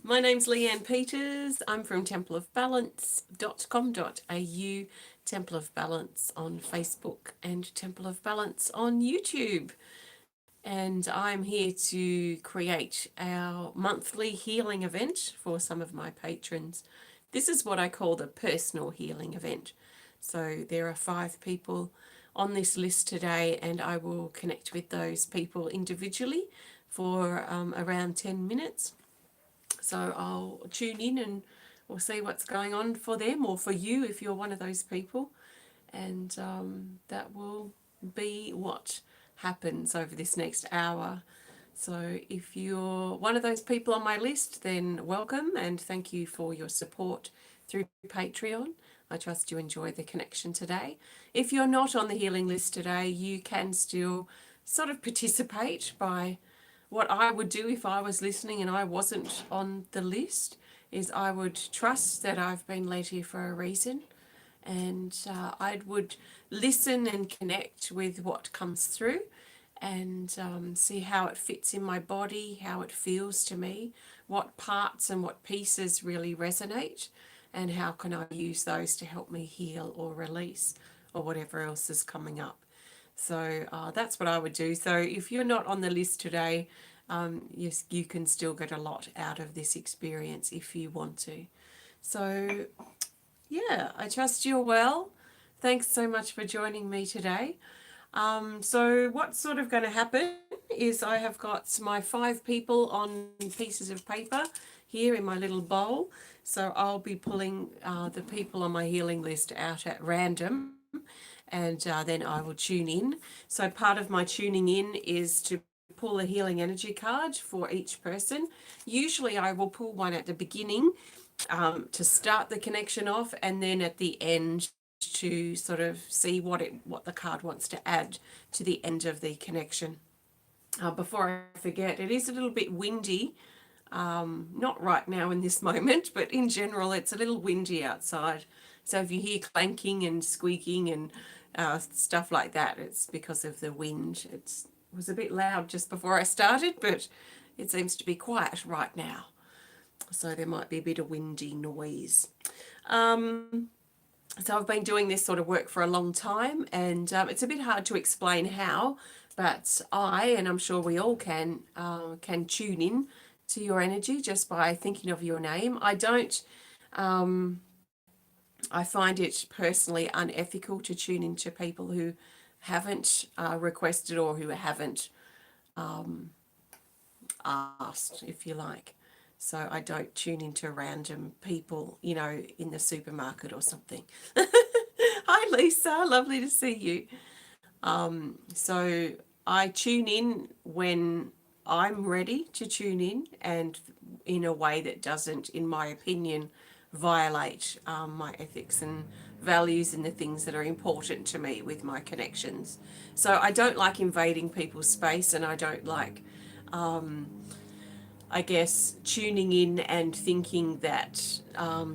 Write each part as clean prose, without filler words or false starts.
My name's Leanne Peters. I'm from templeofbalance.com.au, Temple of Balance on Facebook and Temple of Balance on YouTube. And I'm here to create our monthly healing event for some of my patrons. This is what I call the personal healing event. So there are 5 people on this list today, and I will connect with those people individually for around 10 minutes. So I'll tune in and we'll see what's going on for them or for you if you're one of those people. And that will be what happens over this next hour. So if you're one of those people on my list, then welcome and thank you for your support through Patreon. I trust you enjoy the connection today. If you're not on the healing list today, you can still sort of participate by what I would do if I was listening and I wasn't on the list is I would trust that I've been led here for a reason, and I would listen and connect with what comes through and see how it fits in my body, how it feels to me, what parts and what pieces really resonate, and how can I use those to help me heal or release or whatever else is coming up. So that's what I would do. So if you're not on the list today, yes, you can still get a lot out of this experience if you want to. So yeah, I trust you're well. Thanks so much for joining me today. So what's sort of going to happen is I have got my 5 people on pieces of paper here in my little bowl. So I'll be pulling the people on my healing list out at random, and then I will tune in. So part of my tuning in is to pull a healing energy card for each person. Usually I will pull one at the beginning to start the connection off, and then at the end to sort of see what the card wants to add to the end of the connection. Before I forget, it is a little bit windy, not right now in this moment, but in general it's a little windy outside. So if you hear clanking and squeaking and stuff like that, it's because of the wind. It was a bit loud just before I started, but it seems to be quiet right now. So there might be a bit of windy noise. So I've been doing this sort of work for a long time, and it's a bit hard to explain how, but and I'm sure we all can tune in to your energy just by thinking of your name. I find it personally unethical to tune into people who haven't requested or who haven't asked, if you like. So I don't tune into random people, in the supermarket or something. Hi, Lisa. Lovely to see you. So I tune in when I'm ready to tune in, and in a way that doesn't, in my opinion, violate my ethics and values and the things that are important to me with my connections. So I don't like invading people's space, and I don't like I guess tuning in and thinking that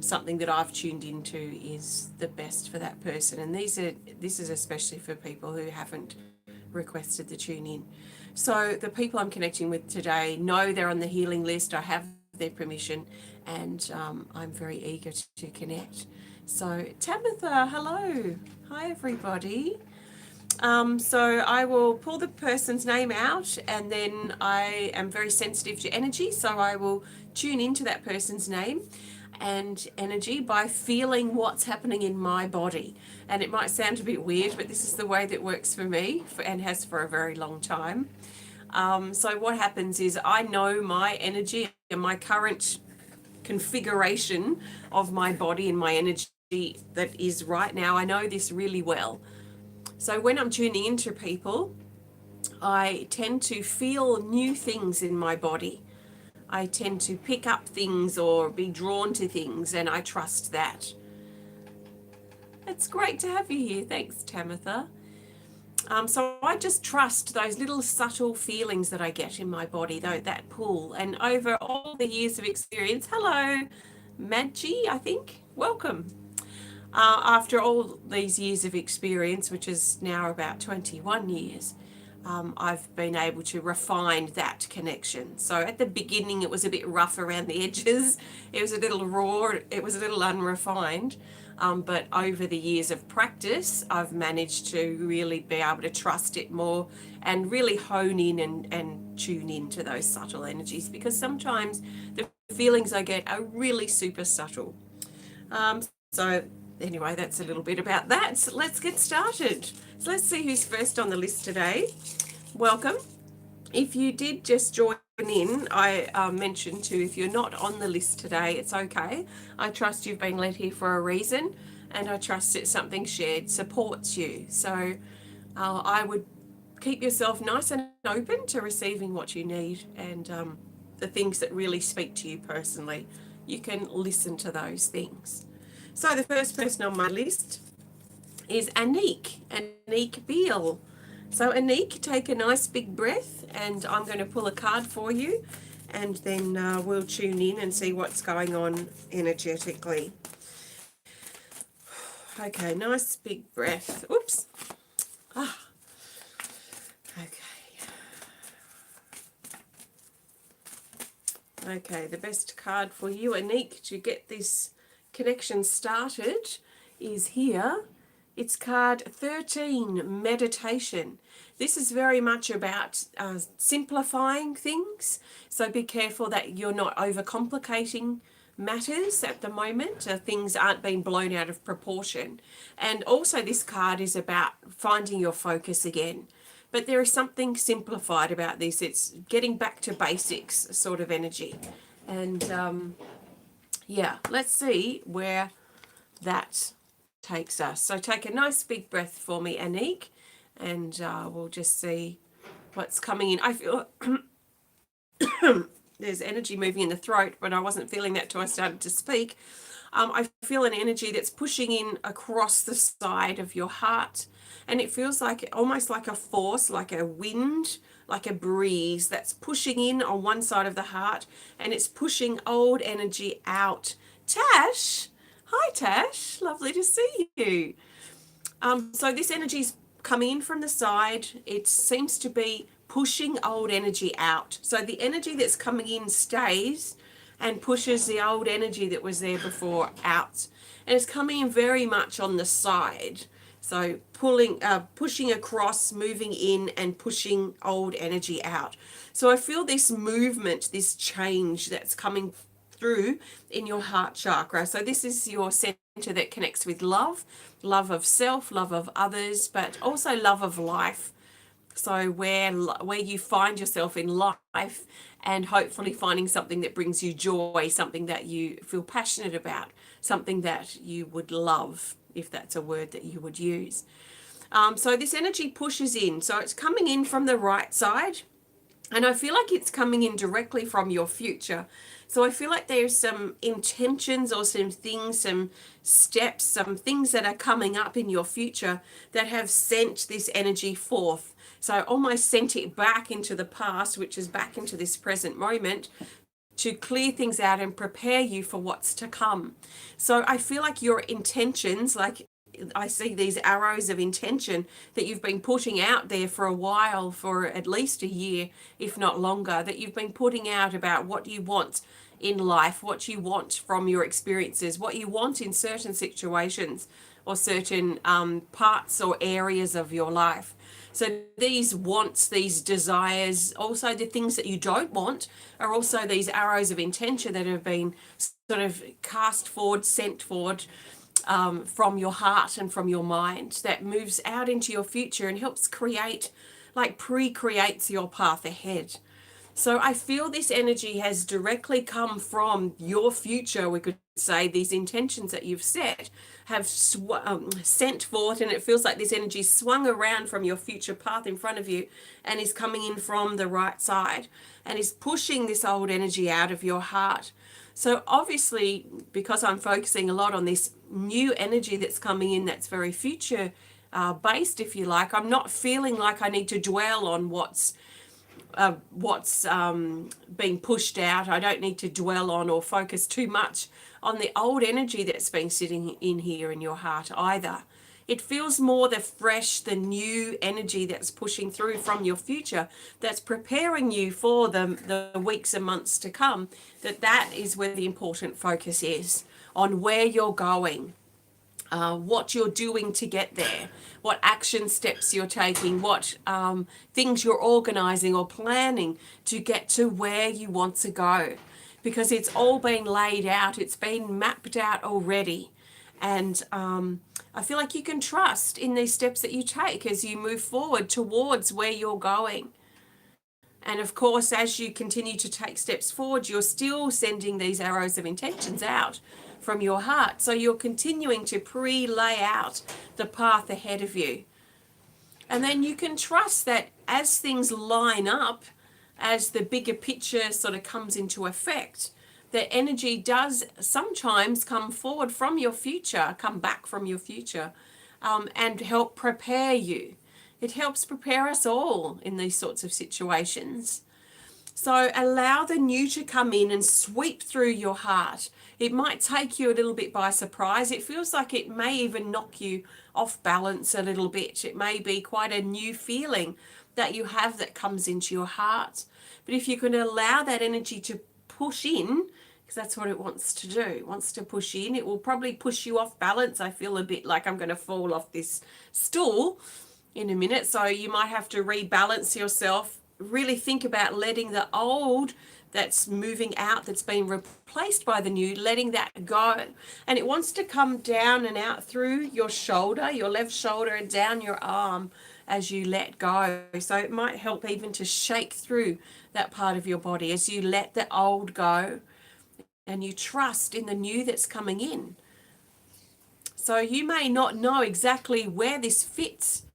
something that I've tuned into is the best for that person. And this is especially for people who haven't requested the tune in. So the people I'm connecting with today know they're on the healing list. I have their permission, and I'm very eager to connect. So Tabitha, hello. Hi, everybody. So I will pull the person's name out, and then I am very sensitive to energy, so I will tune into that person's name and energy by feeling what's happening in my body. And it might sound a bit weird, but this is the way that works for me and has for a very long time. So what happens is I know my energy and my current configuration of my body and my energy that is right now. I know this really well. So when I'm tuning into people, I tend to feel new things in my body. I tend to pick up things or be drawn to things, and I trust that. It's great to have you here. Thanks, Tamitha. So I just trust those little subtle feelings that I get in my body, though, that pull. And over all the years of experience, hello, Maggie, I think, welcome. After all these years of experience, which is now about 21 years, I've been able to refine that connection. So at the beginning, it was a bit rough around the edges. It was a little raw. It was a little unrefined. But over the years of practice, I've managed to really be able to trust it more and really hone in and tune into those subtle energies, because sometimes the feelings I get are really super subtle. So anyway, that's a little bit about that. So let's get started. So let's see who's first on the list today. Welcome. If you did just join in, I mentioned too, if you're not on the list today, it's okay. I trust you've been led here for a reason, and I trust that something shared supports you. So I would keep yourself nice and open to receiving what you need, and the things that really speak to you personally. You can listen to those things. So the first person on my list is Annick Beal. So Annick, take a nice big breath, and I'm going to pull a card for you, and then we'll tune in and see what's going on energetically. Okay, nice big breath. Oops. Okay. Okay, the best card for you, Annick, to get this connection started is here. It's card 13, meditation. This is very much about simplifying things. So be careful that you're not overcomplicating matters at the moment. Things aren't being blown out of proportion. And also this card is about finding your focus again. But there is something simplified about this. It's getting back to basics sort of energy. And yeah, let's see where that takes us. So take a nice big breath for me, Annick, and we'll just see what's coming in. I feel there's energy moving in the throat, but I wasn't feeling that till I started to speak. I feel an energy that's pushing in across the side of your heart, and it feels like almost like a force, like a wind, like a breeze that's pushing in on one side of the heart, and it's pushing old energy out. Tash, hi Tash, lovely to see you. So this energy's coming in from the side. It seems to be pushing old energy out. So the energy that's coming in stays and pushes the old energy that was there before out. And it's coming in very much on the side. So pushing across, moving in, and pushing old energy out. So I feel this movement, this change that's coming through in your heart chakra. So this is your center that connects with love, love of self, love of others, but also love of life. So where you find yourself in life, and hopefully finding something that brings you joy, something that you feel passionate about, something that you would love, if that's a word that you would use. So this energy pushes in. So it's coming in from the right side, and I feel like it's coming in directly from your future. So I feel like there's some intentions or some things, some steps, some things that are coming up in your future that have sent this energy forth. So I almost sent it back into the past, which is back into this present moment, to clear things out and prepare you for what's to come. So I feel like your intentions, like I see these arrows of intention that you've been putting out there for a while, for at least a year, if not longer, that you've been putting out about what you want in life, what you want from your experiences, what you want in certain situations or certain parts or areas of your life. So these wants, these desires, also the things that you don't want, are also these arrows of intention that have been sort of cast forward, sent forward from your heart and from your mind, that moves out into your future and helps create, like pre-creates your path ahead. So I feel this energy has directly come from your future. We could say these intentions that you've set have sent forth, and it feels like this energy swung around from your future path in front of you and is coming in from the right side and is pushing this old energy out of your heart. So obviously, because I'm focusing a lot on this new energy that's coming in, that's very future based, if you like, I'm not feeling like I need to dwell on what's being pushed out. I don't need to dwell on or focus too much on the old energy that's been sitting in here in your heart either. It feels more the fresh, the new energy that's pushing through from your future, that's preparing you for the weeks and months to come. That is where the important focus is, on where you're going, what you're doing to get there, what action steps you're taking, what things you're organizing or planning to get to where you want to go. Because it's all been laid out, it's been mapped out already. And I feel like you can trust in these steps that you take as you move forward towards where you're going. And of course, as you continue to take steps forward, you're still sending these arrows of intentions out from your heart. So you're continuing to pre-lay out the path ahead of you. And then you can trust that as things line up, as the bigger picture sort of comes into effect, the energy does sometimes come forward from your future, come back from your future, and help prepare you. It helps prepare us all in these sorts of situations. So allow the new to come in and sweep through your heart. It might take you a little bit by surprise. It feels like it may even knock you off balance a little bit. It may be quite a new feeling that you have that comes into your heart. But if you can allow that energy to push in, because that's what it wants to do, it wants to push in, it will probably push you off balance. I feel a bit like I'm going to fall off this stool in a minute. So you might have to rebalance yourself. Really think about letting the old that's moving out, that's been replaced by the new, letting that go. And it wants to come down and out through your shoulder, your left shoulder, and down your arm as you let go. So it might help even to shake through that part of your body as you let the old go and you trust in the new that's coming in. So you may not know exactly where this fits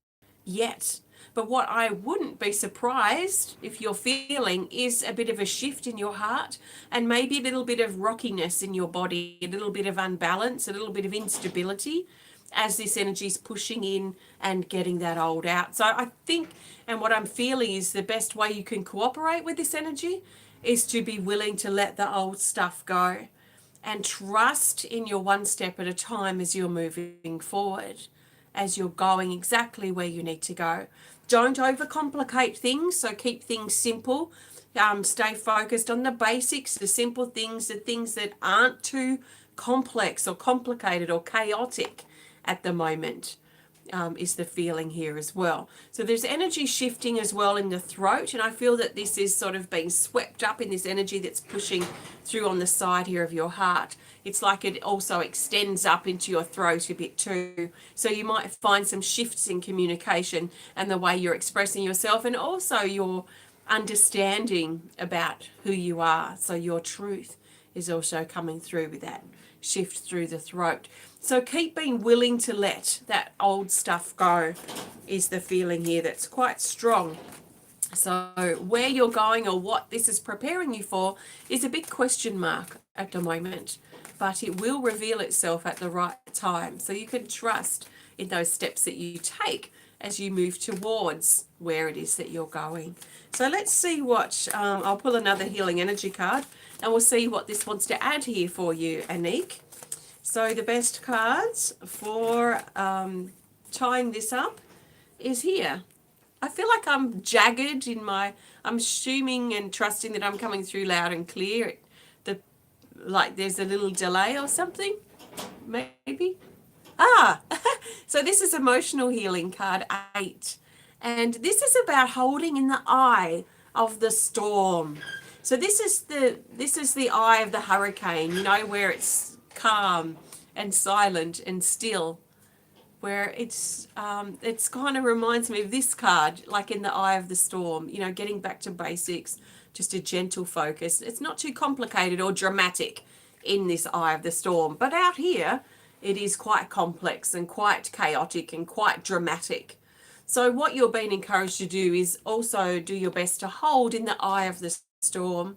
yet, but what I wouldn't be surprised if you're feeling is a bit of a shift in your heart and maybe a little bit of rockiness in your body, a little bit of unbalance, a little bit of instability as this energy is pushing in and getting that old out. So I think, and what I'm feeling is the best way you can cooperate with this energy is to be willing to let the old stuff go and trust in your one step at a time as you're moving forward, as you're going exactly where you need to go. Don't overcomplicate things, so keep things simple. Stay focused on the basics, the simple things, the things that aren't too complex or complicated or chaotic at the moment, is the feeling here as well. So there's energy shifting as well in the throat, and I feel that this is sort of being swept up in this energy that's pushing through on the side here of your heart. It's like it also extends up into your throat a bit too. So you might find some shifts in communication and the way you're expressing yourself, and also your understanding about who you are. So your truth is also coming through with that shift through the throat. So keep being willing to let that old stuff go is the feeling here that's quite strong. So where you're going or what this is preparing you for is a big question mark at the moment, but it will reveal itself at the right time. So you can trust in those steps that you take as you move towards where it is that you're going. So let's see what, I'll pull another healing energy card and we'll see what this wants to add here for you, Annick. So the best cards for tying this up is here. I feel like I'm jagged in my, I'm assuming and trusting that I'm coming through loud and clear. Like there's a little delay or something, maybe. So this is emotional healing card 8. And this is about holding in the eye of the storm. So this is the eye of the hurricane, you know, where it's calm and silent and still, where it's kind of reminds me of this card, like in the eye of the storm, you know, getting back to basics, just a gentle focus. It's not too complicated or dramatic in this eye of the storm, but out here it is quite complex and quite chaotic and quite dramatic. So what you're being encouraged to do is also do your best to hold in the eye of the storm.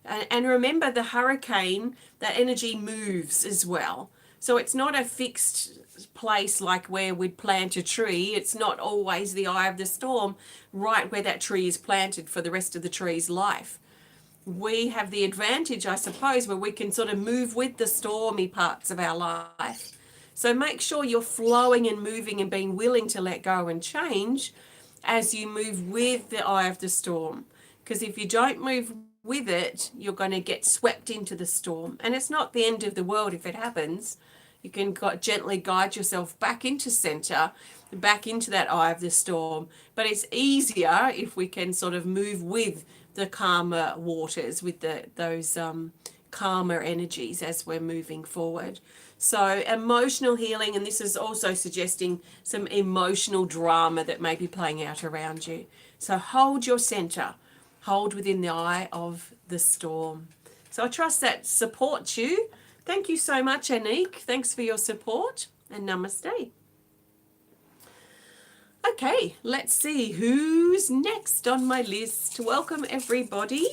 And remember, the hurricane, that energy moves as well. So it's not a fixed place like where we'd plant a tree. It's not always the eye of the storm, right where that tree is planted for the rest of the tree's life. We have the advantage, I suppose, where we can sort of move with the stormy parts of our life. So make sure you're flowing and moving and being willing to let go and change as you move with the eye of the storm. Because if you don't move with it, you're going to get swept into the storm. And it's not the end of the world if it happens. You can gently guide yourself back into center, back into that eye of the storm. But it's easier if we can sort of move with the calmer waters, with those calmer energies as we're moving forward. So emotional healing, and this is also suggesting some emotional drama that may be playing out around you. So hold your center, hold within the eye of the storm. So I trust that supports you. Thank you so much, Annick. Thanks for your support, and namaste. Okay, let's see who's next on my list. Welcome, everybody.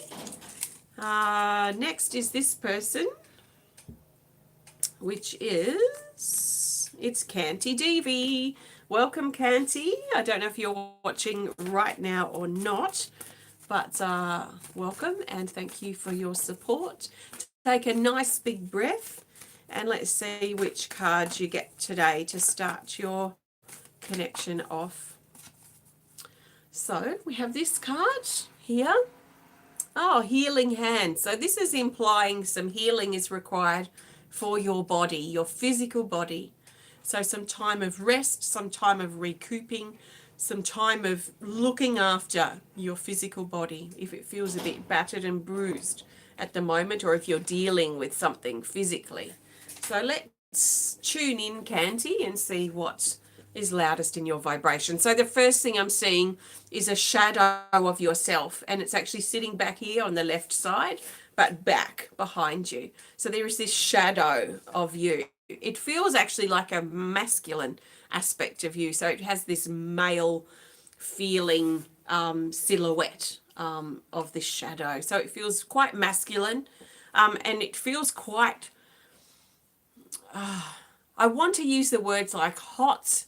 Next is this person, which is, it's KantiDevi. Welcome, Kanti. I don't know if you're watching right now or not, but welcome and thank you for your support. Take a nice big breath and let's see which card you get today to start your connection off. So we have this card here. Oh, healing hand. So this is implying some healing is required for your body, your physical body. So some time of rest, some time of recouping, some time of looking after your physical body if it feels a bit battered and bruised at the moment, or if you're dealing with something physically. So let's tune in, Kanti, and see what is loudest in your vibration. So the first thing I'm seeing is a shadow of yourself, and it's actually sitting back here on the left side, but back behind you. So there is this shadow of you. It feels actually like a masculine aspect of you. So it has this male feeling silhouette of this shadow. So it feels quite masculine, and it feels quite, I want to use the words like hot,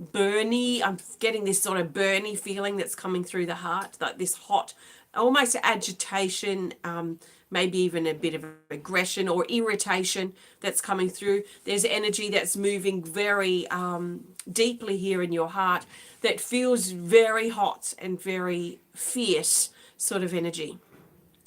burny. I'm getting this sort of burny feeling that's coming through the heart, like this hot, almost agitation, maybe even a bit of aggression or irritation that's coming through. There's energy that's moving very deeply here in your heart that feels very hot and very fierce sort of energy.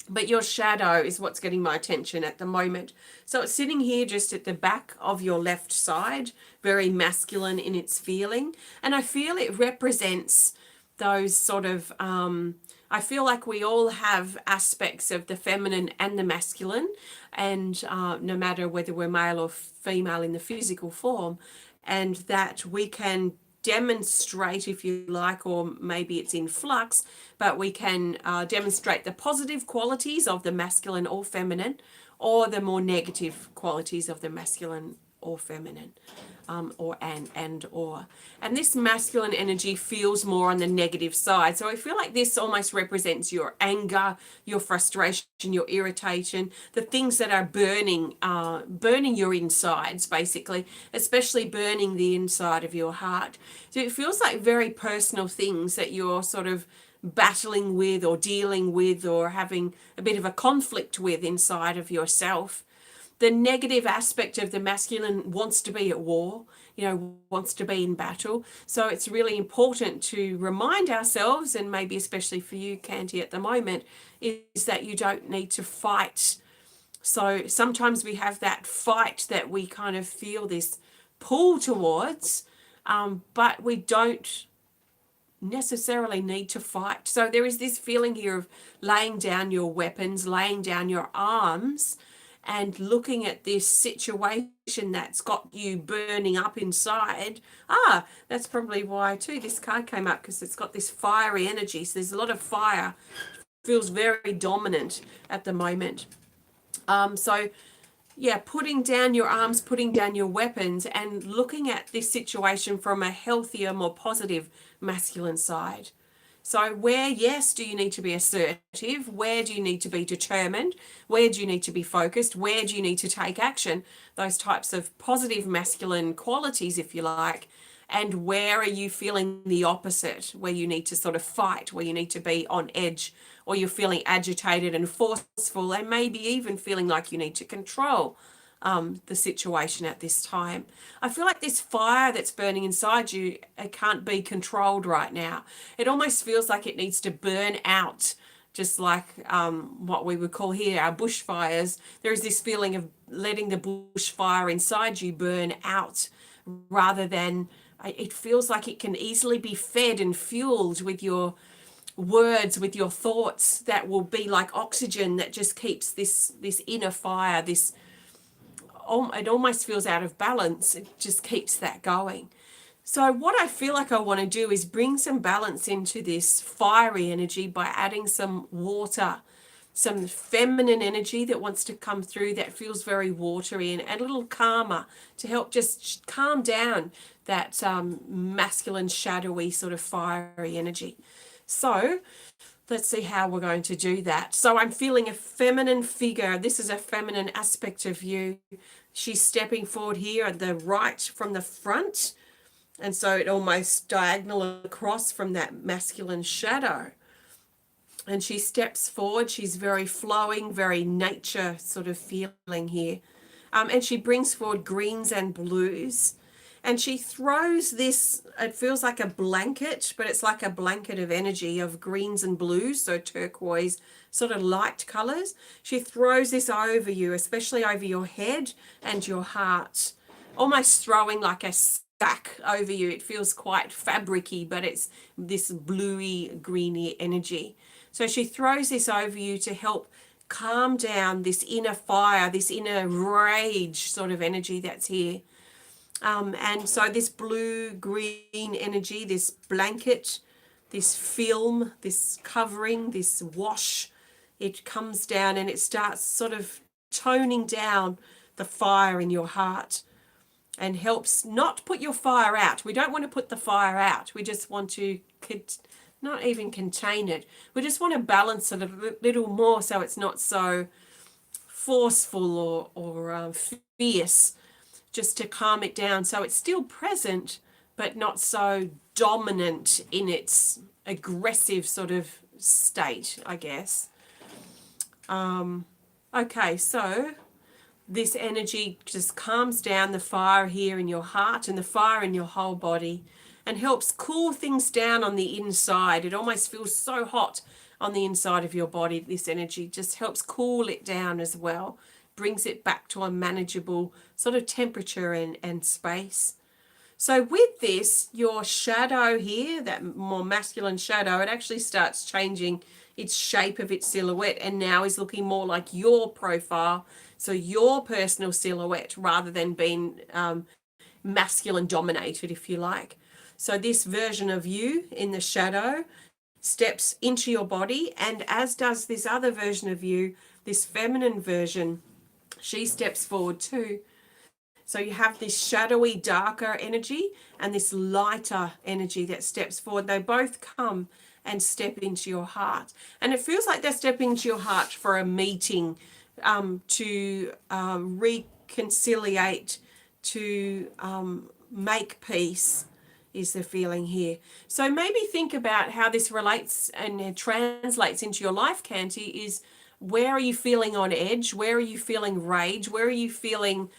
But your shadow is what's getting my attention at the moment. So it's sitting here just at the back of your left side, very masculine in its feeling. And I feel it represents those sort of, I feel like we all have aspects of the feminine and the masculine, and no matter whether we're male or female in the physical form, and that we can demonstrate, if you like, or maybe it's in flux, but we can demonstrate the positive qualities of the masculine or feminine, or the more negative qualities of the masculine or feminine, and this masculine energy feels more on the negative side. So I feel like this almost represents your anger, your frustration, your irritation, the things that are burning your insides, basically, especially burning the inside of your heart. So it feels like very personal things that you're sort of battling with or dealing with or having a bit of a conflict with inside of yourself. The negative aspect of the masculine wants to be at war, wants to be in battle. So it's really important to remind ourselves, and maybe especially for you, Kanti, at the moment, is that you don't need to fight. So sometimes we have that fight that we kind of feel this pull towards, but we don't necessarily need to fight. So there is this feeling here of laying down your weapons, laying down your arms, and looking at this situation that's got you burning up inside. That's probably why too this card came up, because it's got this fiery energy. So there's a lot of fire. It feels very dominant at the moment. Putting down your arms, putting down your weapons, and looking at this situation from a healthier, more positive masculine side. So where, yes, do you need to be assertive? Where do you need to be determined? Where do you need to be focused? Where do you need to take action? Those types of positive masculine qualities, if you like. And where are you feeling the opposite, where you need to sort of fight, where you need to be on edge, or you're feeling agitated and forceful, and maybe even feeling like you need to control the situation at this time. I feel like this fire that's burning inside you, it can't be controlled right now. It almost feels like it needs to burn out, just like what we would call here our bushfires. There is this feeling of letting the bushfire inside you burn out, rather than it feels like it can easily be fed and fueled with your words, with your thoughts, that will be like oxygen that just keeps this inner fire, this it almost feels out of balance. It just keeps that going. So what I feel like I want to do is bring some balance into this fiery energy by adding some water, some feminine energy that wants to come through, that feels very watery and a little calmer, to help just calm down that masculine, shadowy, sort of fiery energy. So let's see how we're going to do that. So I'm feeling a feminine figure. This is a feminine aspect of you. She's stepping forward here at the right from the front. And so it almost diagonal across from that masculine shadow. And she steps forward. She's very flowing, very nature sort of feeling here. And she brings forward greens and blues. And she throws this, it feels like a blanket, but it's like a blanket of energy of greens and blues, so turquoise, sort of light colors. She throws this over you, especially over your head and your heart, almost throwing like a sack over you. It feels quite fabricy, but it's this bluey, greeny energy. So she throws this over you to help calm down this inner fire, this inner rage sort of energy that's here. And so this blue-green energy, this blanket, this film, this covering, this wash, it comes down and it starts sort of toning down the fire in your heart and helps not put your fire out. We don't want to put the fire out. We just want to not even contain it. We just want to balance it a little more so it's not so forceful or fierce, just to calm it down so it's still present but not so dominant in its aggressive sort of state, I guess. Okay, so this energy just calms down the fire here in your heart and the fire in your whole body and helps cool things down on the inside. It almost feels so hot on the inside of your body. This energy just helps cool it down as well, brings it back to a manageable sort of temperature and space. So with this, your shadow here, that more masculine shadow, it actually starts changing its shape of its silhouette and now is looking more like your profile, so your personal silhouette, rather than being masculine dominated, if you like. So this version of you in the shadow steps into your body, and as does this other version of you, this feminine version, she steps forward too. So you have this shadowy, darker energy and this lighter energy that steps forward. They both come and step into your heart. And it feels like they're stepping into your heart for a meeting, to reconciliate, to make peace, is the feeling here. So maybe think about how this relates and translates into your life, Kanti, is where are you feeling on edge? Where are you feeling rage? Where are you feeling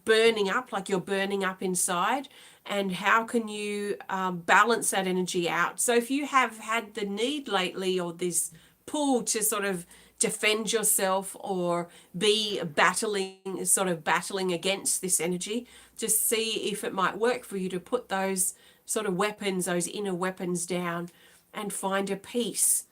burning up, like you're burning up inside? And how can you balance that energy out? So if you have had the need lately, or this pull to sort of defend yourself or be battling against this energy, just see if it might work for you to put those sort of weapons, those inner weapons down and find a peace.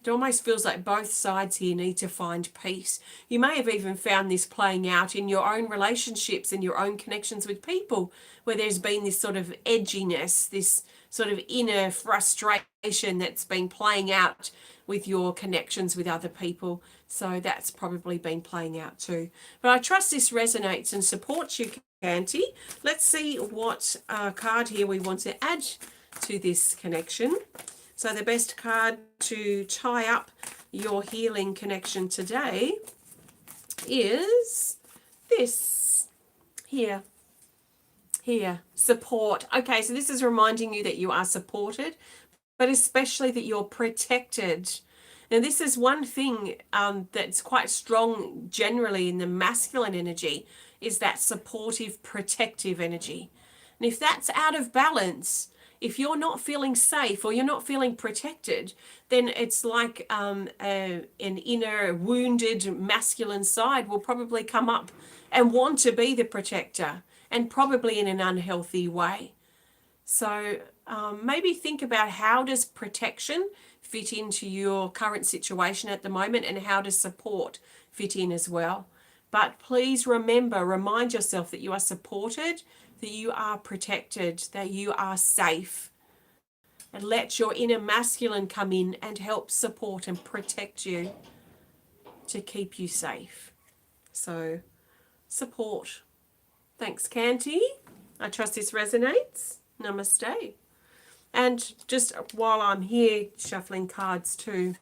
It almost feels like both sides here need to find peace. You may have even found this playing out in your own relationships and your own connections with people, where there's been this sort of edginess, this sort of inner frustration that's been playing out with your connections with other people. So that's probably been playing out too. But I trust this resonates and supports you, Kanti. Let's see what card here we want to add to this connection. So the best card to tie up your healing connection today is this here. Support. Okay, so this is reminding you that you are supported, but especially that you're protected. Now, this is one thing that's quite strong generally in the masculine energy, is that supportive, protective energy. And if that's out of balance, if you're not feeling safe or you're not feeling protected, then it's like an inner wounded masculine side will probably come up and want to be the protector, and probably in an unhealthy way. So maybe think about, how does protection fit into your current situation at the moment, and how does support fit in as well. But please remember, remind yourself that you are supported, that you are protected, that you are safe. And let your inner masculine come in and help support and protect you to keep you safe. So, support. Thanks, Kanti. I trust this resonates. Namaste. And just while I'm here shuffling cards too,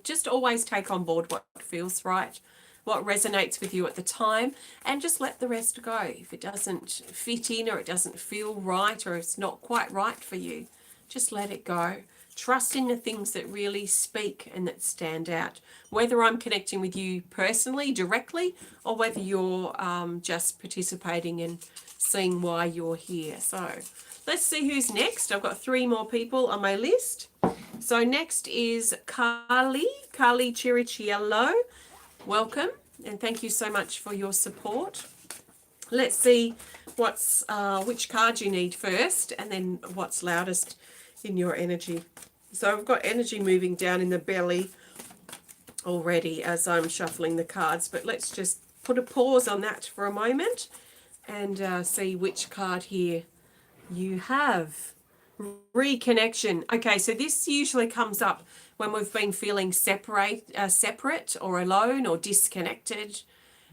just always take on board what feels right, what resonates with you at the time, and just let the rest go. If it doesn't fit in, or it doesn't feel right, or it's not quite right for you, just let it go. Trust in the things that really speak and that stand out, whether I'm connecting with you personally, directly, or whether you're just participating and seeing why you're here. So let's see who's next. I've got 3 more people on my list. So next is Carlee Chirichiello. Welcome, and thank you so much for your support. Let's see which card you need first, and then what's loudest in your energy. So I've got energy moving down in the belly already as I'm shuffling the cards, but let's just put a pause on that for a moment and see which card here you have. Reconnection. Okay, so this usually comes up when we've been feeling separate or alone or disconnected,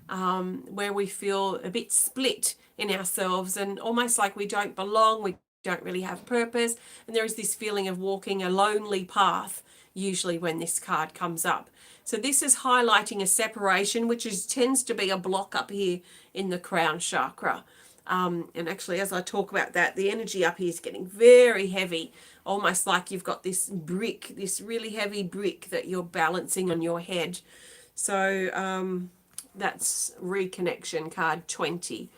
where we feel a bit split in ourselves and almost like we don't belong, we don't really have purpose, and there is this feeling of walking a lonely path, usually when this card comes up. So this is highlighting a separation, which tends to be a block up here in the crown chakra. And actually, as I talk about that, the energy up here is getting very heavy, almost like you've got this brick, this really heavy brick that you're balancing on your head. So that's reconnection, card 20.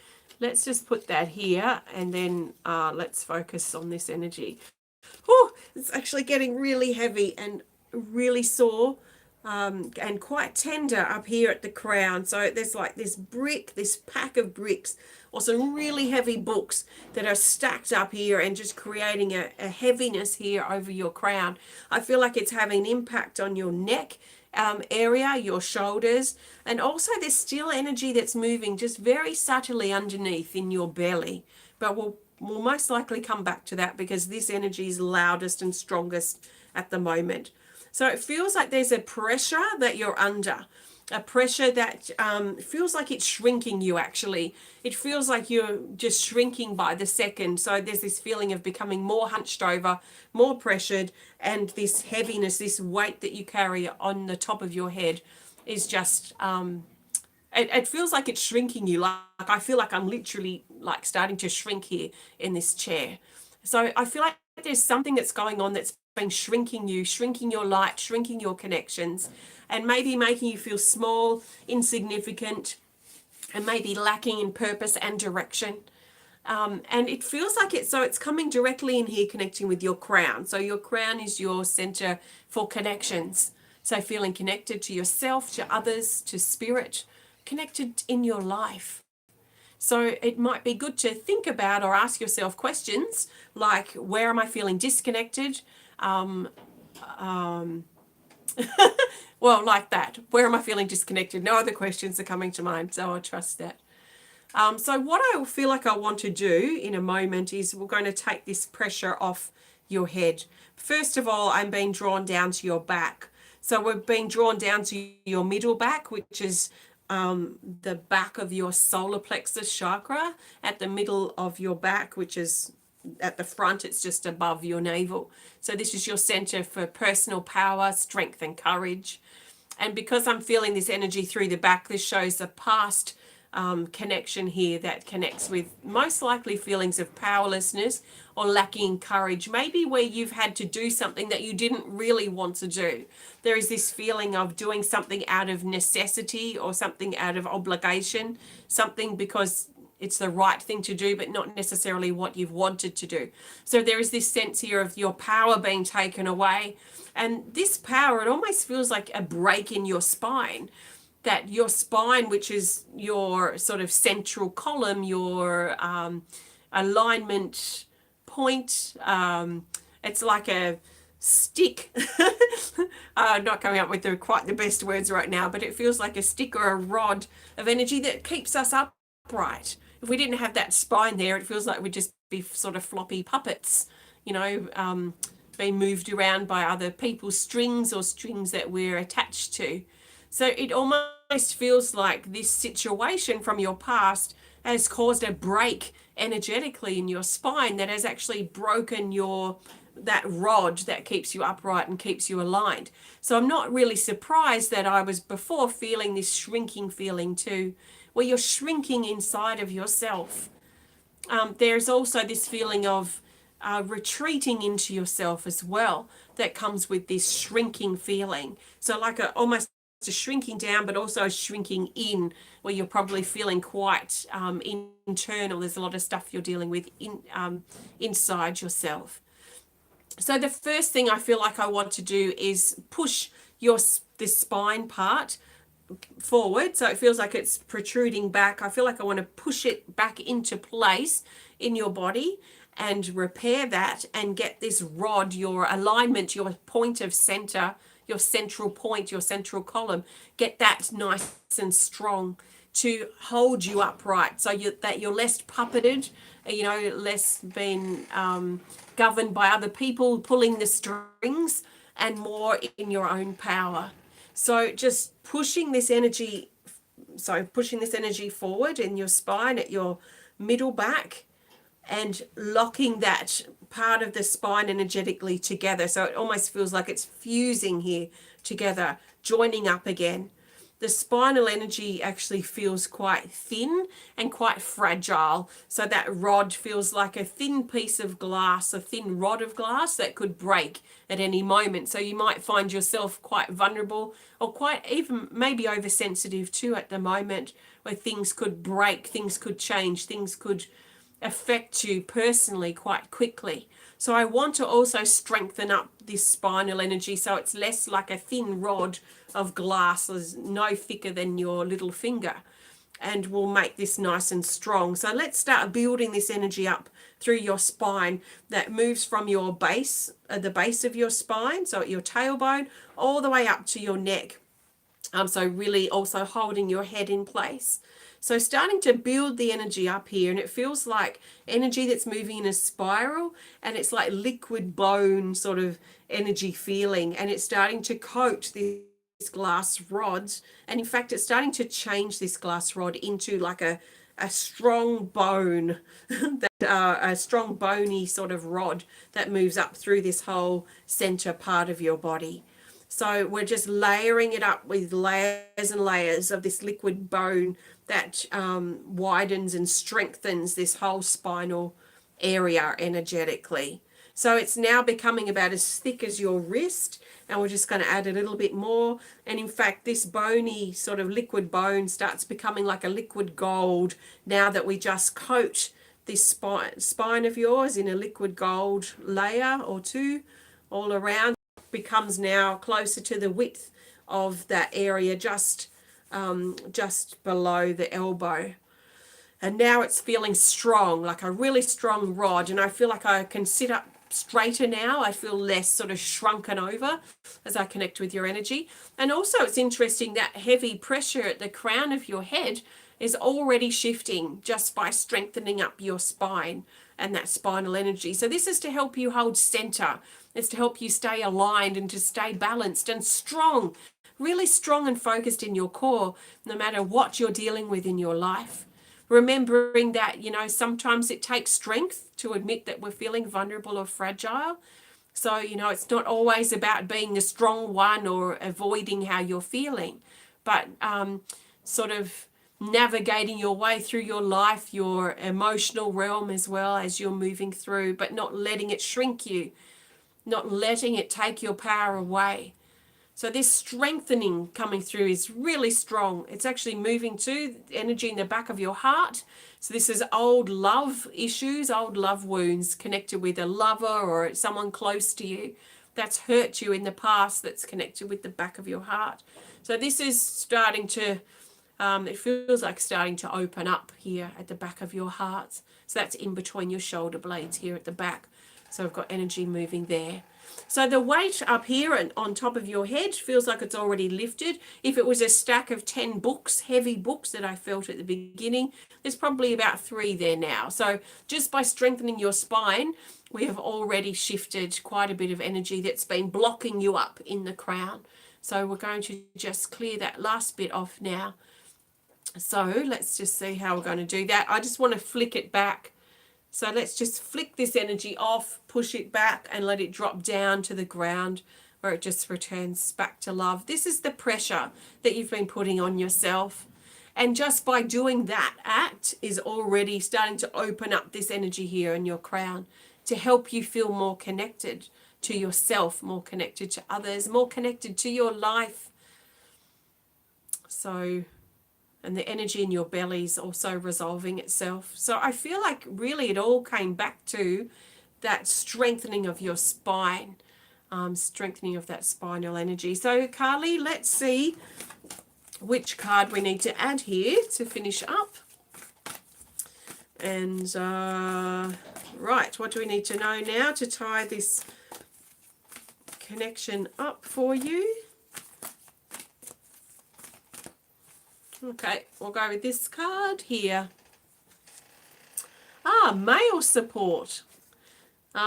Let's just put that here, and then let's focus on this energy. Oh, it's actually getting really heavy and really sore. And quite tender up here at the crown. So there's like this brick, this pack of bricks, or some really heavy books that are stacked up here and just creating a heaviness here over your crown. I feel like it's having an impact on your neck area, your shoulders, and also there's still energy that's moving just very subtly underneath in your belly. But we'll most likely come back to that because this energy is loudest and strongest at the moment. So it feels like there's a pressure that you're under, a pressure that feels like it's shrinking you actually. It feels like you're just shrinking by the second. So there's this feeling of becoming more hunched over, more pressured, and this heaviness, this weight that you carry on the top of your head is just, it feels like it's shrinking you. Like I feel like I'm literally like starting to shrink here in this chair. So I feel like there's something that's going on that's been shrinking you, shrinking your light, shrinking your connections, and maybe making you feel small, insignificant, and maybe lacking in purpose and direction. And it feels like it's coming directly in here, connecting with your crown. So your crown is your center for connections. So feeling connected to yourself, to others, to spirit, connected in your life. So it might be good to think about or ask yourself questions like, where am I feeling disconnected? Well, like that. Where am I feeling disconnected? No other questions are coming to mind, so I trust that. So what I feel like I want to do in a moment is we're going to take this pressure off your head. First of all, I'm being drawn down to your back. So we're being drawn down to your middle back, which is the back of your solar plexus chakra, at the middle of your back, which is at the front, it's just above your navel. So this is your center for personal power, strength, and courage. And because I'm feeling this energy through the back, this shows the past connection here that connects with most likely feelings of powerlessness or lacking courage, maybe where you've had to do something that you didn't really want to do. There is this feeling of doing something out of necessity or something out of obligation, something because it's the right thing to do, but not necessarily what you've wanted to do. So there is this sense here of your power being taken away. And this power, it almost feels like a break in your spine, that your spine, which is your sort of central column, your alignment point, it's like a stick. Not coming up with quite the best words right now, but it feels like a stick or a rod of energy that keeps us upright. If we didn't have that spine there, it feels like we'd just be sort of floppy puppets, being moved around by other people's strings or strings that we're attached to. So it almost feels like this situation from your past has caused a break energetically in your spine that has actually broken that rod that keeps you upright and keeps you aligned. So I'm not really surprised that I was before feeling this shrinking feeling too, where you're shrinking inside of yourself. There's also this feeling of retreating into yourself as well that comes with this shrinking feeling. So like almost a shrinking down, but also a shrinking in, where you're probably feeling quite internal. There's a lot of stuff you're dealing with inside yourself. So the first thing I feel like I want to do is push this spine part forward, so it feels like it's protruding back. I feel like I want to push it back into place in your body and repair that and get this rod, your alignment, your point of center, your central point, your central column, get that nice and strong to hold you upright, so that you're less puppeted, less being governed by other people pulling the strings, and more in your own power. So just pushing this energy forward in your spine at your middle back and locking that part of the spine energetically together. So it almost feels like it's fusing here together, joining up again. The spinal energy actually feels quite thin and quite fragile. So that rod feels like a thin piece of glass, a thin rod of glass that could break at any moment. So you might find yourself quite vulnerable or quite even maybe oversensitive too at the moment, where things could break, things could change, things could affect you personally quite quickly. So I want to also strengthen up this spinal energy so it's less like a thin rod of glass, is no thicker than your little finger, and we'll make this nice and strong. So let's start building this energy up through your spine that moves from your base, the base of your spine, so at your tailbone, all the way up to your neck. So really also holding your head in place. So starting to build the energy up here, and it feels like energy that's moving in a spiral, and it's like liquid bone sort of energy feeling, and it's starting to coat these glass rods, and in fact it's starting to change this glass rod into like a strong bone, a strong bony sort of rod that moves up through this whole center part of your body. So we're just layering it up with layers and layers of this liquid bone that widens and strengthens this whole spinal area energetically. So it's now becoming about as thick as your wrist, and we're just going to add a little bit more. And in fact, this bony sort of liquid bone starts becoming like a liquid gold now that we just coat this spine of yours in a liquid gold layer or two all around. Becomes now closer to the width of that area just below the elbow. And now it's feeling strong, like a really strong rod, and I feel like I can sit up straighter now. I feel less sort of shrunken over as I connect with your energy. And also it's interesting that heavy pressure at the crown of your head is already shifting just by strengthening up your spine and that spinal energy. So this is to help you hold center. It's to help you stay aligned and to stay balanced and strong, really strong and focused in your core, no matter what you're dealing with in your life. Remembering that, sometimes it takes strength to admit that we're feeling vulnerable or fragile. So, it's not always about being the strong one or avoiding how you're feeling, but sort of navigating your way through your life, your emotional realm as well as you're moving through, but not letting it shrink you, not letting it take your power away. So this strengthening coming through is really strong. It's actually moving to energy in the back of your heart. So this is old love issues, old love wounds connected with a lover or someone close to you that's hurt you in the past, that's connected with the back of your heart. So this is starting to, it feels like starting to open up here at the back of your heart. So that's in between your shoulder blades here at the back. So I've got energy moving there. So the weight up here and on top of your head feels like it's already lifted. If it was a stack of 10 books, heavy books that I felt at the beginning, there's probably about 3 there now. So just by strengthening your spine, we have already shifted quite a bit of energy that's been blocking you up in the crown. So we're going to just clear that last bit off now. So let's just see how we're going to do that. I just want to flick it back. So let's just flick this energy off, push it back and let it drop down to the ground where it just returns back to love. This is the pressure that you've been putting on yourself. And just by doing that act is already starting to open up this energy here in your crown to help you feel more connected to yourself, more connected to others, more connected to your life. So, and the energy in your belly is also resolving itself. So I feel like really it all came back to that strengthening of your spine, strengthening of that spinal energy. So Carlee, let's see which card we need to add here to finish up. And right, what do we need to know now to tie this connection up for you? Okay, we'll go with this card here. Male support.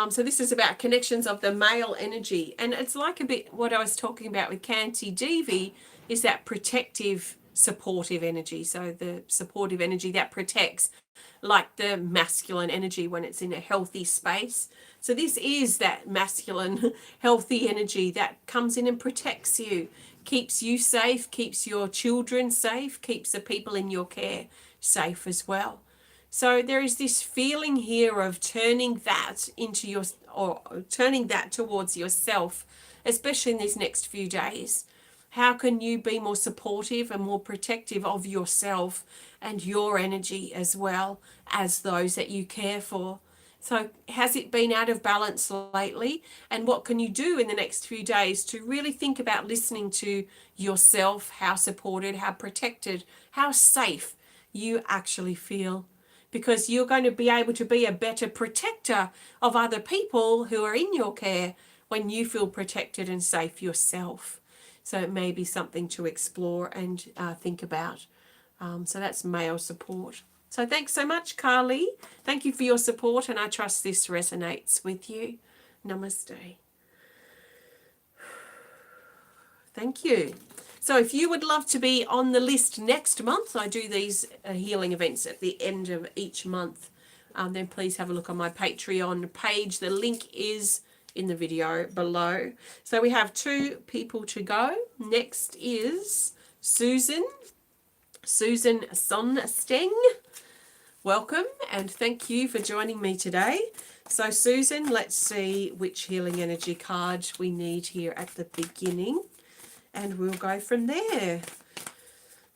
So this is about connections of the male energy. And it's like a bit what I was talking about with KantiDevi is that protective, supportive energy. So the supportive energy that protects, like the masculine energy when it's in a healthy space. So this is that masculine, healthy energy that comes in and protects you, keeps you safe, keeps your children safe, keeps the people in your care safe as well. So there is this feeling here of turning that into your, or turning that towards yourself, especially in these next few days. How can you be more supportive and more protective of yourself and your energy as well as those that you care for? So has it been out of balance lately? And what can you do in the next few days to really think about listening to yourself, how supported, how protected, how safe you actually feel? Because you're going to be able to be a better protector of other people who are in your care when you feel protected and safe yourself. So it may be something to explore and think about. So that's male support. So thanks so much, Carlee. Thank you for your support, and I trust this resonates with you. Namaste. Thank you. So if you would love to be on the list next month, I do these healing events at the end of each month, then please have a look on my Patreon page. The link is in the video below. So we have 2 people to go. Next is Susan Sonsteng. Welcome and thank you for joining me today. So Susan, let's see which healing energy card we need here at the beginning, and we'll go from there.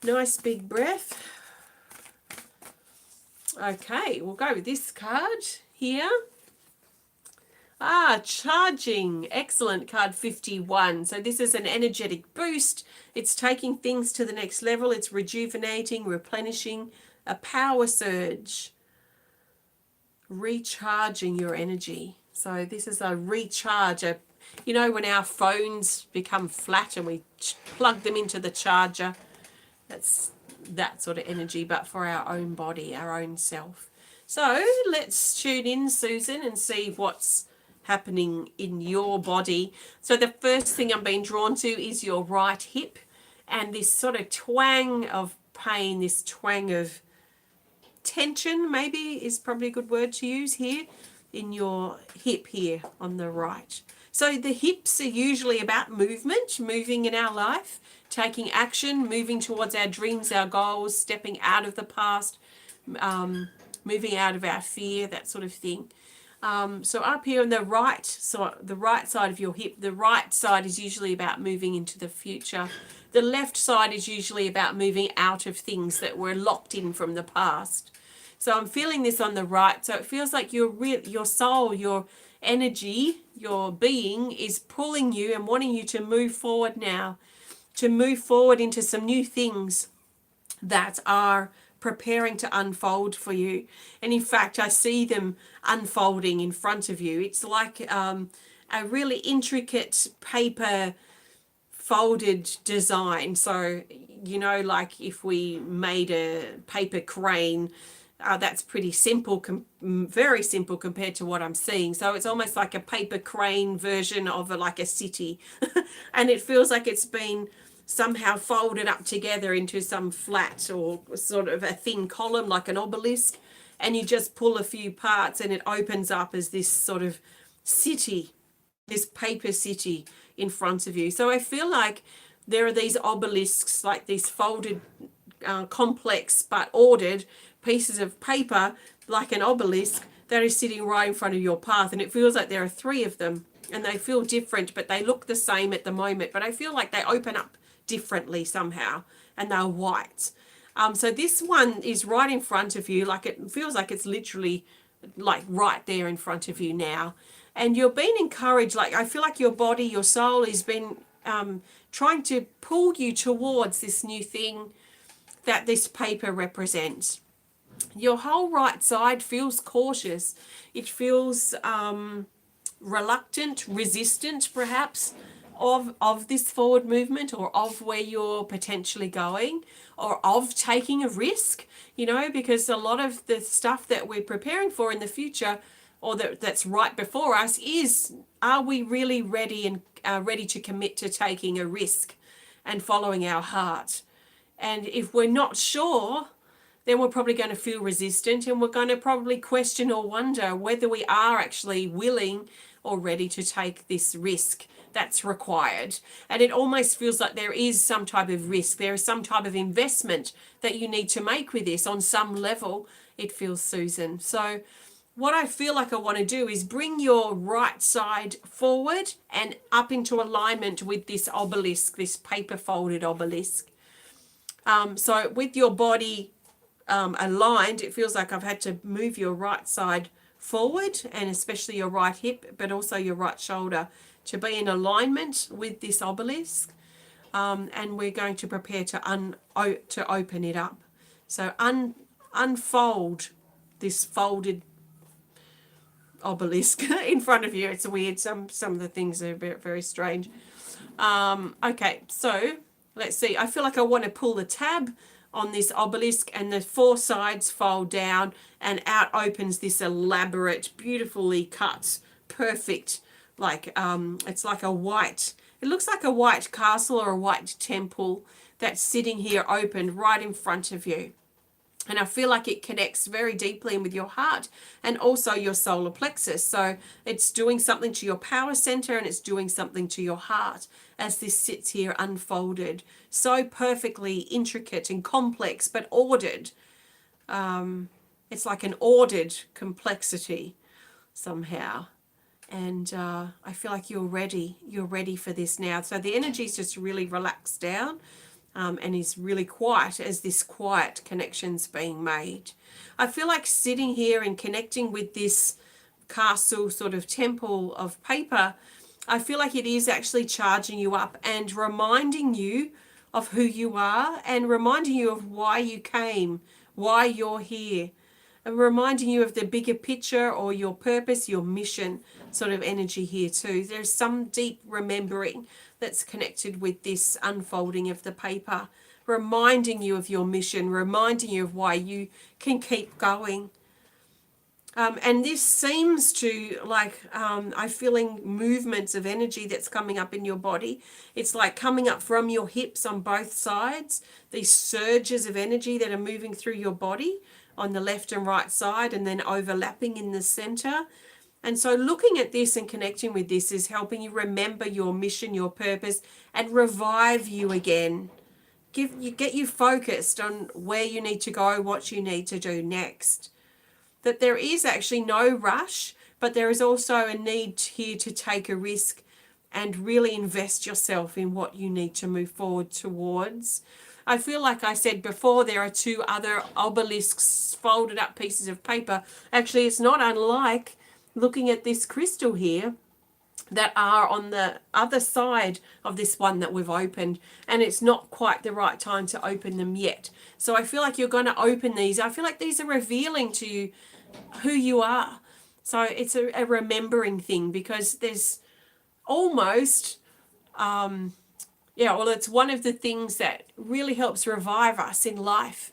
Nice big breath. Okay, we'll go with this card here. Charging. Excellent. Card 51. So this is an energetic boost. It's taking things to the next level. It's rejuvenating, replenishing, a power surge, recharging your energy. So this is a recharge. You know, when our phones become flat and we plug them into the charger, that's that sort of energy, but for our own body, our own self. So let's tune in, Susan, and see what's happening in your body. So the first thing I'm being drawn to is your right hip, and this sort of twang of pain, this twang of tension, maybe is probably a good word to use here, in your hip here on the right. So the hips are usually about movement, moving in our life, taking action, moving towards our dreams, our goals, stepping out of the past, moving out of our fear, that sort of thing. So up here on the right, so the right side of your hip, the right side is usually about moving into the future. The left side is usually about moving out of things that were locked in from the past. So I'm feeling this on the right. So it feels like your soul, your energy, your being is pulling you and wanting you to move forward now, to move forward into some new things that are preparing to unfold for you. And in fact, I see them unfolding in front of you. It's like a really intricate paper folded design. So, you know, like if we made a paper crane, that's pretty simple, very simple compared to what I'm seeing. So it's almost like a paper crane version of like a city. And it feels like it's been somehow folded up together into some flat or sort of a thin column like an obelisk. And you just pull a few parts and it opens up as this sort of city, this paper city in front of you. So I feel like there are these obelisks, like these folded, complex but ordered pieces of paper, like an obelisk, that is sitting right in front of your path. And it feels like there are 3 of them, and they feel different, but they look the same at the moment. But I feel like they open up differently somehow, and they're white. So this one is right in front of you, like it feels like it's literally like right there in front of you now. And you're being encouraged, like I feel like your body, your soul has been trying to pull you towards this new thing that this paper represents. Your whole right side feels cautious. It feels reluctant, resistant perhaps of this forward movement, or of where you're potentially going, or of taking a risk, you know, because a lot of the stuff that we're preparing for in the future, or that's right before us, is, are we really ready and ready to commit to taking a risk and following our heart? And if we're not sure, then we're probably going to feel resistant, and we're going to probably question or wonder whether we are actually willing or ready to take this risk that's required. And it almost feels like there is some type of risk. There is some type of investment that you need to make with this on some level, it feels, Susan. So what I feel like I want to do is bring your right side forward and up into alignment with this obelisk, this paper folded obelisk. So with your body aligned, it feels like I've had to move your right side forward, and especially your right hip, but also your right shoulder, to be in alignment with this obelisk. And we're going to prepare to open it up. So unfold this folded obelisk in front of you. It's weird. Some of the things are very, very strange. Okay, so let's see. I feel like I want to pull the tab on this obelisk, and the 4 sides fold down, and out opens this elaborate, beautifully cut, perfect, like it's like a white, it looks like a white castle or a white temple that's sitting here open right in front of you. And I feel like it connects very deeply with your heart and also your solar plexus. So it's doing something to your power center, and it's doing something to your heart as this sits here unfolded. So perfectly intricate and complex, but ordered. It's like an ordered complexity somehow. And I feel like you're ready. You're ready for this now. So the energy's just really relaxed down. And is really quiet as this quiet connection's being made. I feel like sitting here and connecting with this castle sort of temple of paper, I feel like it is actually charging you up and reminding you of who you are, and reminding you of why you came, why you're here, and reminding you of the bigger picture or your purpose, your mission sort of energy here too. There's some deep remembering that's connected with this unfolding of the paper, reminding you of your mission, reminding you of why you can keep going. And this seems to, like, I'm feeling movements of energy that's coming up in your body. It's like coming up from your hips on both sides, these surges of energy that are moving through your body on the left and right side, and then overlapping in the center. And so looking at this and connecting with this is helping you remember your mission, your purpose, and revive you again. Get you focused on where you need to go, what you need to do next. That there is actually no rush, but there is also a need here to take a risk and really invest yourself in what you need to move forward towards. I feel like I said before, there are two other obelisks, folded up pieces of paper. Actually, it's not unlike looking at this crystal here that are on the other side of this one that we've opened, and it's not quite the right time to open them yet. So I feel like you're going to open these. I feel like these are revealing to you who you are. So it's a remembering thing, because there's almost it's one of the things that really helps revive us in life,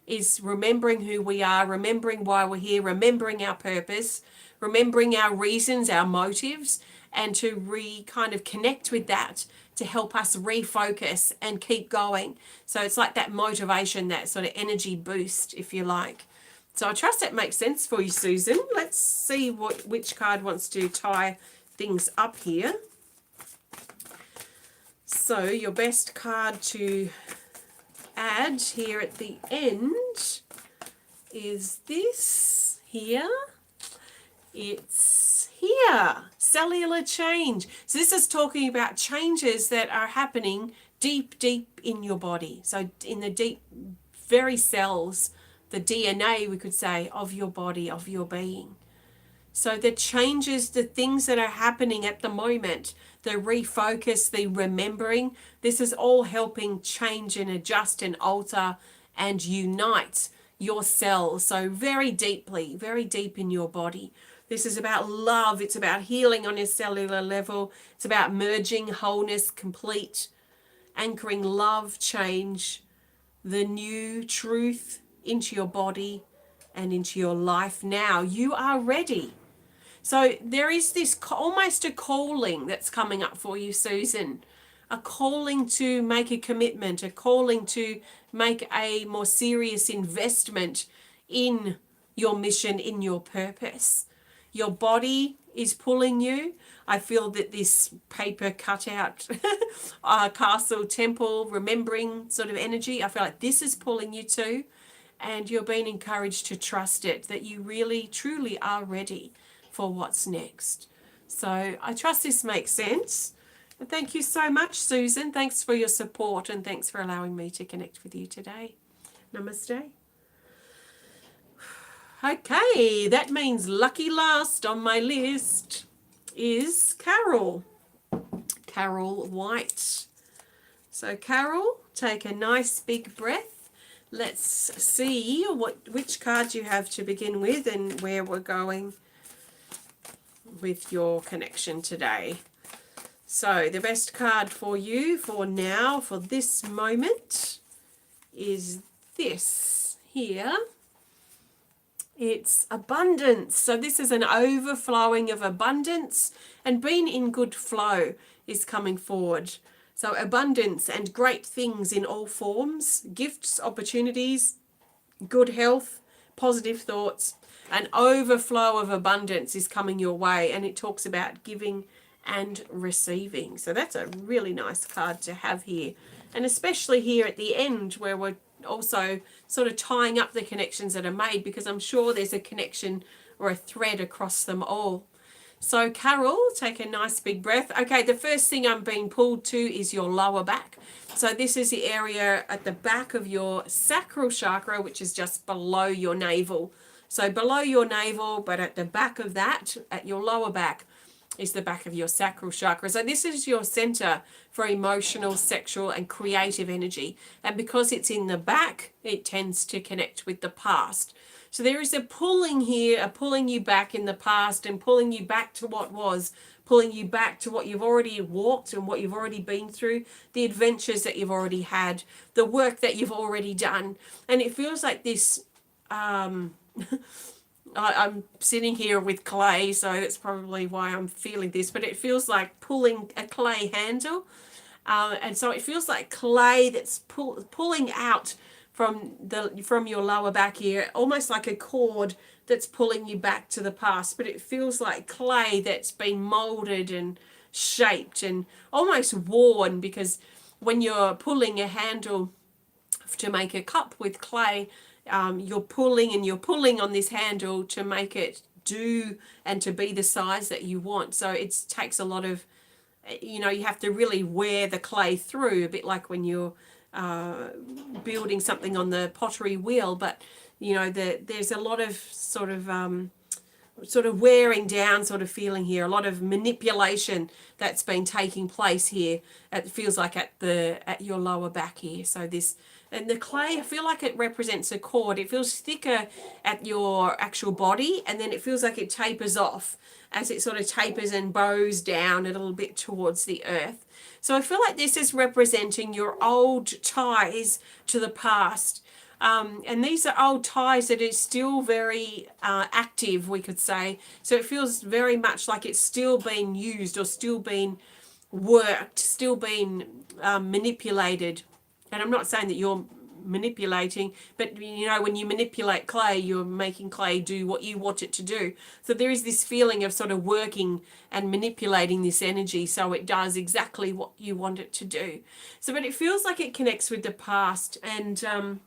is remembering who we are, remembering why we're here, remembering our purpose, remembering our reasons, our motives, and to kind of connect with that to help us refocus and keep going. So it's like that motivation, that sort of energy boost, if you like. So I trust that makes sense for you, Susan. Let's see which card wants to tie things up here. So your best card to add here at the end is this here. It's here, cellular change. So this is talking about changes that are happening deep in your body. So in the deep, very cells, the DNA, we could say, of your body, of your being. So the changes, the things that are happening at the moment, the refocus, the remembering, this is all helping change and adjust and alter and unite your cells. So very deeply, very deep in your body. This is about love. It's about healing on a cellular level. It's about merging wholeness, complete, anchoring love, change, the new truth into your body and into your life now. You are ready. So there is this almost a calling that's coming up for you, Susan. A calling to make a commitment, a calling to make a more serious investment in your mission, in your purpose. Your body is pulling you. I feel that this paper cutout, castle, temple, remembering sort of energy, I feel like this is pulling you too. And you're being encouraged to trust it, that you really, truly are ready for what's next. So I trust this makes sense. And thank you so much, Susan. Thanks for your support, and thanks for allowing me to connect with you today. Namaste. Okay, that means lucky last on my list is Carol. Carol White. So Carol, take a nice big breath. Let's see which cards you have to begin with and where we're going with your connection today. So the best card for you for now, for this moment, is this here. It's abundance. So this is an overflowing of abundance, and being in good flow is coming forward. So abundance and great things in all forms, gifts, opportunities, good health, positive thoughts, an overflow of abundance is coming your way, and it talks about giving and receiving. So that's a really nice card to have here, and especially here at the end where we're also sort of tying up the connections that are made, because I'm sure there's a connection or a thread across them all. So Carol, take a nice big breath. Okay, the first thing I'm being pulled to is your lower back. So this is the area at the back of your sacral chakra, which is just below your navel. So below your navel, but at the back of that, at your lower back, is the back of your sacral chakra. So this is your center for emotional, sexual, and creative energy. And because it's in the back, it tends to connect with the past. So there is a pulling here, a pulling you back in the past and pulling you back to what was, pulling you back to what you've already walked and what you've already been through, the adventures that you've already had, the work that you've already done. And it feels like this, I'm sitting here with clay, so that's probably why I'm feeling this, but it feels like pulling a clay handle. And so it feels like clay that's pulling out from your lower back here, almost like a cord that's pulling you back to the past, but it feels like clay that's been molded and shaped and almost worn, because when you're pulling a handle to make a cup with clay, you're pulling and you're pulling on this handle to make it do and to be the size that you want. So it takes a lot of, you know, you have to really wear the clay through, a bit like when you're building something on the pottery wheel. But you know, there's a lot of sort of wearing down sort of feeling here, a lot of manipulation that's been taking place here. It feels like at your lower back here. So this, and the clay, I feel like it represents a cord. It feels thicker at your actual body, and then it feels like it tapers off as it sort of tapers and bows down a little bit towards the earth. So I feel like this is representing your old ties to the past. And these are old ties that are still very active, we could say. So it feels very much like it's still being used or still being worked, still being manipulated. And I'm not saying that you're manipulating, but you know, when you manipulate clay, you're making clay do what you want it to do. So there is this feeling of sort of working and manipulating this energy so it does exactly what you want it to do. So, but it feels like it connects with the past, and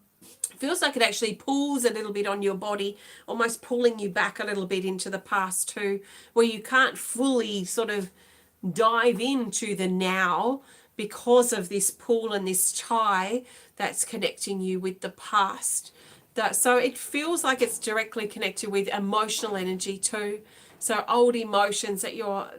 feels like it actually pulls a little bit on your body, almost pulling you back a little bit into the past too, where you can't fully sort of dive into the now because of this pull and this tie that's connecting you with the past. So it feels like it's directly connected with emotional energy too. So old emotions that you're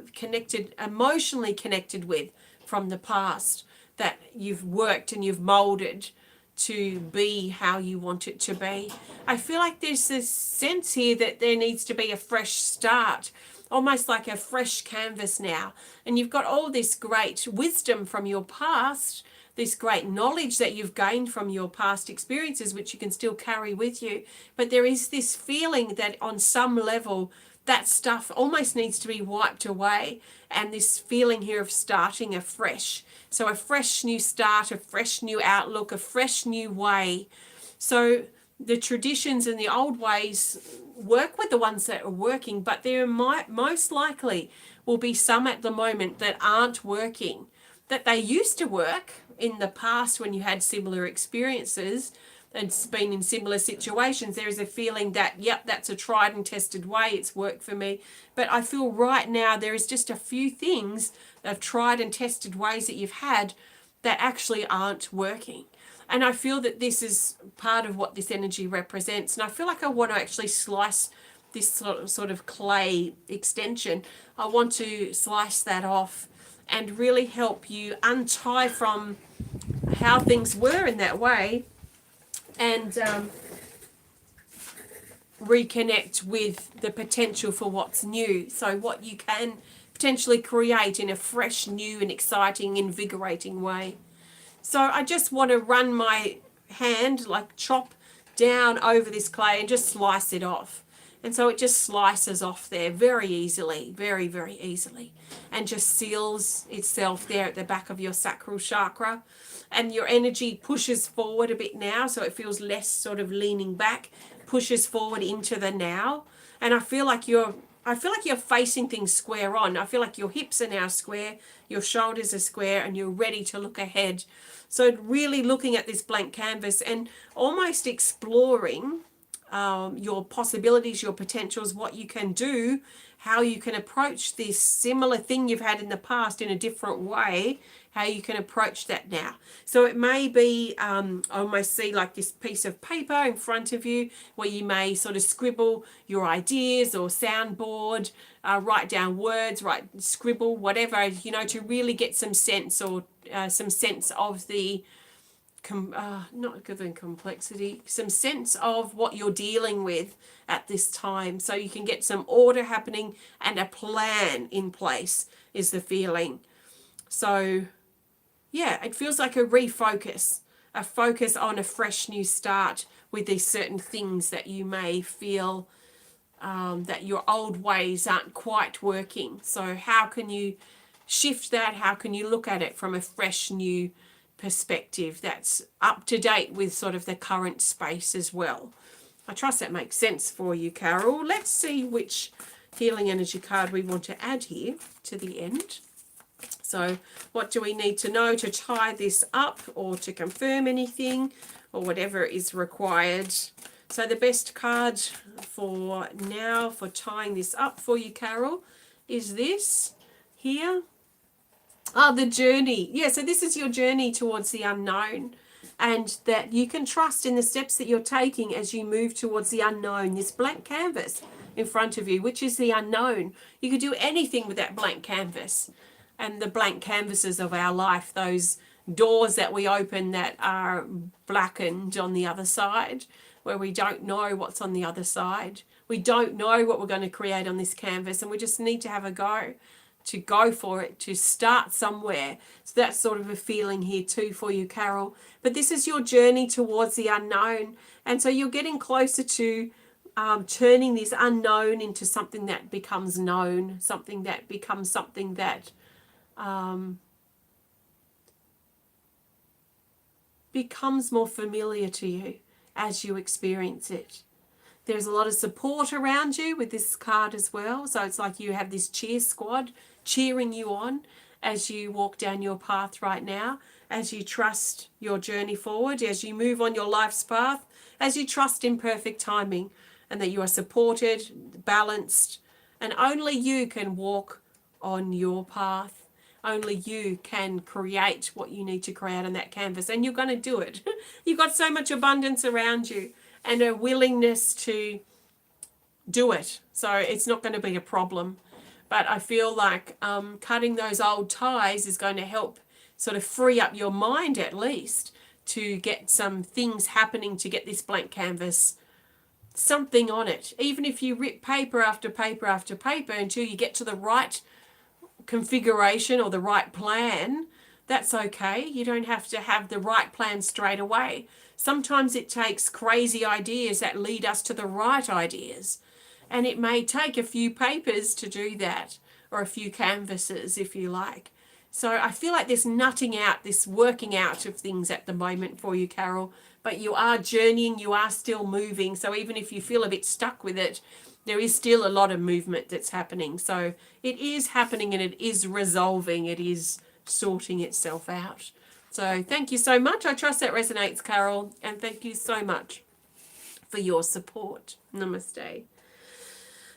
emotionally connected with from the past, that you've worked and you've molded to be how you want it to be. I feel like there's this sense here that there needs to be a fresh start, almost like a fresh canvas now. And you've got all this great wisdom from your past, this great knowledge that you've gained from your past experiences, which you can still carry with you. But there is this feeling that on some level, that stuff almost needs to be wiped away, and this feeling here of starting afresh. So a fresh new start, a fresh new outlook, a fresh new way. So the traditions and the old ways work with the ones that are working, but there might most likely will be some at the moment that aren't working, that they used to work in the past when you had similar experiences and been in similar situations. There is a feeling that, yep, that's a tried and tested way, it's worked for me. But I feel right now there is just a few things of tried and tested ways that you've had that actually aren't working. And I feel that this is part of what this energy represents. And I feel like I want to actually slice this sort of clay extension. I want to slice that off and really help you untie from how things were in that way, and reconnect with the potential for what's new. So what you can potentially create in a fresh, new and exciting, invigorating way. So I just want to run my hand, like chop down over this clay and just slice it off. And so it just slices off there very easily, very, very easily, and just seals itself there at the back of your sacral chakra. And your energy pushes forward a bit now, so it feels less sort of leaning back, pushes forward into the now. And I feel like you're facing things square on. I feel like your hips are now square, your shoulders are square, and you're ready to look ahead. So really looking at this blank canvas and almost exploring your possibilities, your potentials, what you can do, how you can approach this similar thing you've had in the past in a different way, how you can approach that now. So it may be, I almost see like this piece of paper in front of you where you may sort of scribble your ideas or soundboard, write down words, scribble, whatever, you know, to really get some sense or some sense of the not given complexity, some sense of what you're dealing with at this time, so you can get some order happening and a plan in place is the feeling. So yeah, it feels like a refocus, a focus on a fresh new start with these certain things that you may feel that your old ways aren't quite working. So how can you shift that? How can you look at it from a fresh new perspective that's up to date with sort of the current space as well. I trust that makes sense for you, Carol. Let's see which healing energy card we want to add here to the end. So what do we need to know to tie this up or to confirm anything or whatever is required? So the best card for now for tying this up for you, Carol, is this here. The journey. Yeah, so this is your journey towards the unknown, and that you can trust in the steps that you're taking as you move towards the unknown. This blank canvas in front of you, which is the unknown. You could do anything with that blank canvas. And the blank canvases of our life, those doors that we open that are blackened on the other side, where we don't know what's on the other side. We don't know what we're going to create on this canvas, and we just need to have a go, to go for it, to start somewhere. So that's sort of a feeling here too for you, Carol. But this is your journey towards the unknown, and so you're getting closer to turning this unknown into something that becomes known, something that becomes something that becomes more familiar to you as you experience it. There's a lot of support around you with this card as well. So it's like you have this cheer squad cheering you on as you walk down your path right now, as you trust your journey forward, as you move on your life's path, as you trust in perfect timing and that you are supported, balanced, and only you can walk on your path. Only you can create what you need to create on that canvas, and you're going to do it. You've got so much abundance around you and a willingness to do it. So it's not going to be a problem. But I feel like cutting those old ties is going to help sort of free up your mind at least to get some things happening, to get this blank canvas, something on it. Even if you rip paper after paper after paper until you get to the right configuration or the right plan, that's okay. You don't have to have the right plan straight away. Sometimes it takes crazy ideas that lead us to the right ideas, and it may take a few papers to do that, or a few canvases if you like. So I feel like this nutting out, this working out of things at the moment for you, Carol, but you are journeying, you are still moving. So even if you feel a bit stuck with it, there is still a lot of movement that's happening. So it is happening and it is resolving. It is sorting itself out. So thank you so much. I trust that resonates, Carol. And thank you so much for your support. Namaste.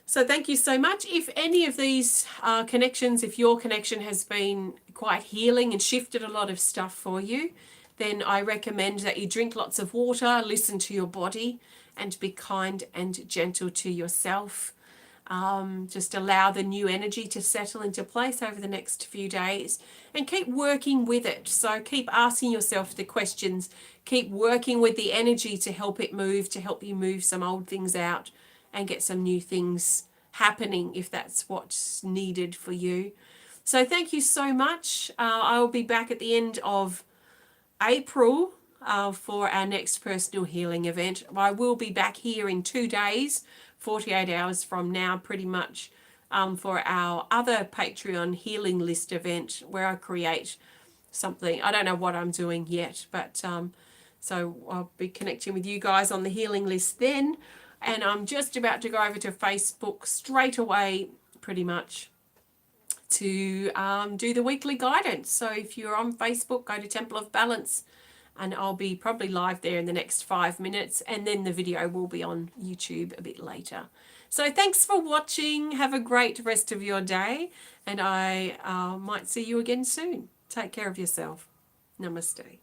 So thank you so much. If any of these connections, if your connection has been quite healing and shifted a lot of stuff for you, then I recommend that you drink lots of water, listen to your body, and be kind and gentle to yourself. Just allow the new energy to settle into place over the next few days and keep working with it. So keep asking yourself the questions, keep working with the energy to help it move, to help you move some old things out and get some new things happening if that's what's needed for you. So thank you so much. I will be back at the end of April for our next personal healing event. I will be back here in 2 days, 48 hours from now, pretty much, for our other Patreon healing list event where I create something. I don't know what I'm doing yet, but so I'll be connecting with you guys on the healing list then. And I'm just about to go over to Facebook straight away, pretty much, to do the weekly guidance. So if you're on Facebook, go to Temple of Balance, and I'll be probably live there in the next 5 minutes, and then the video will be on YouTube a bit later. So thanks for watching. Have a great rest of your day, and I might see you again soon. Take care of yourself. Namaste.